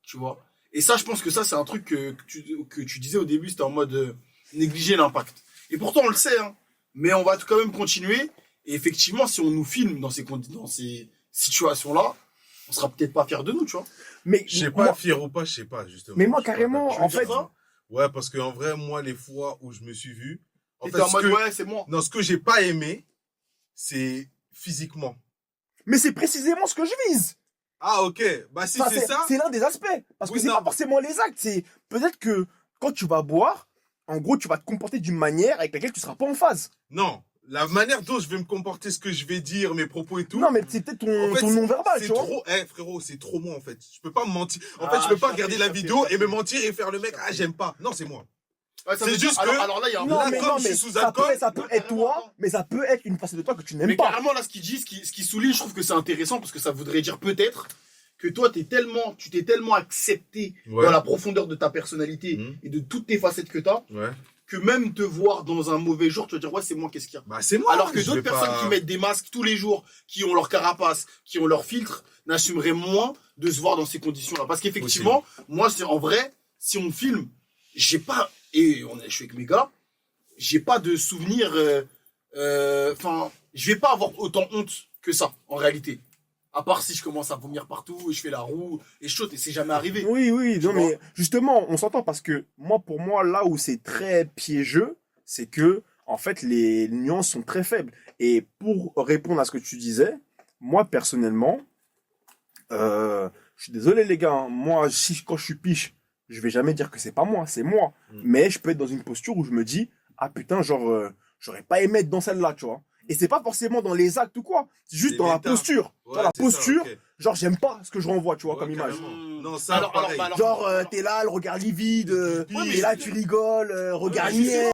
tu vois. Et ça, je pense que ça, c'est un truc que tu disais au début, c'était en mode négliger l'impact. Et pourtant, on le sait, hein. Mais on va quand même continuer. Et effectivement, si on nous filme dans ces situations-là, on sera peut-être pas fiers de nous, tu vois. Mais Je sais pas, moi, fier ou pas, je sais pas, justement. mais moi Je suis pas carrément, d'accord. en fait, Ça, Ouais, parce qu'en vrai, moi, les fois où je me suis vu, en t'étais fait, en mode, ouais, c'est moi. non, ce que j'ai pas aimé, c'est physiquement. mais c'est précisément ce que je vise. Ah, ok. Bah, si Enfin, c'est ça. c'est l'un des aspects. Parce que Oui, c'est non. pas forcément les actes. C'est peut-être que quand tu vas boire, en gros, tu vas te comporter d'une manière avec laquelle tu seras pas en phase. Non. La manière dont je vais me comporter, ce que je vais dire, mes propos et tout. Non, mais c'est peut-être En fait, ton non-verbal, c'est tu vois. trop, frérot, c'est trop moi, en fait. Je peux pas me mentir. En Ah, fait, je peux pas je regarder capte, la je vidéo capte, et je me capte. mentir et faire le mec, ah, j'aime pas. Non, c'est moi. Ouais, ça C'est veut dire- juste que- alors là, il y a un Non, Là, mais comme non, je mais suis sous ça peut, alcool, ça peut être toi, mais ça peut être une facette de toi que tu n'aimes Mais pas. carrément, là, ce qu'il dit, ce qui souligne, je trouve que c'est intéressant parce que ça voudrait dire peut-être que toi, tu t'es tellement accepté Ouais. dans la profondeur de ta personnalité Mhm. et de toutes tes facettes que t'as, Ouais. que même te voir dans un mauvais jour, tu vas dire, ouais, c'est moi, qu'est-ce qu'il y a? Bah, c'est moi. Alors que je d'autres vais personnes pas- qui mettent des masques tous les jours, qui ont leur carapace, qui ont leur filtre, n'assumeraient moins de se voir dans ces conditions-là. Parce qu'effectivement, moi, c'est en vrai, si on filme, j'ai pas, je suis avec mes gars, j'ai pas de souvenir, enfin, je vais pas avoir autant honte que ça, en réalité. À part si je commence à vomir partout et je fais la roue et je saute et c'est jamais arrivé. Oui, oui, Tu non, vois. mais justement, on s'entend parce que moi, pour moi, là où c'est très piégeux, c'est que, en fait, les nuances sont très faibles. Et pour répondre à ce que tu disais, moi, personnellement, je suis désolé, les gars, hein, moi, quand je suis piche, je vais jamais dire que c'est pas moi, c'est moi. Mm. Mais je peux être dans une posture où je me dis, ah putain, genre, j'aurais pas aimé être dans celle-là, tu vois. Et c'est pas forcément dans les actes ou quoi, c'est juste C'est dans la l'état. posture. Tu vois, Ouais, la c'est ça, posture, ok. genre, j'aime pas ce que je renvoie, tu vois, Ouais, comme image. carrément. Mmh. Non, ça, pareil. alors, Genre, t'es là, le regard livide, Ouais, mais t'es là, tu rigoles, regard Ouais, mais niais.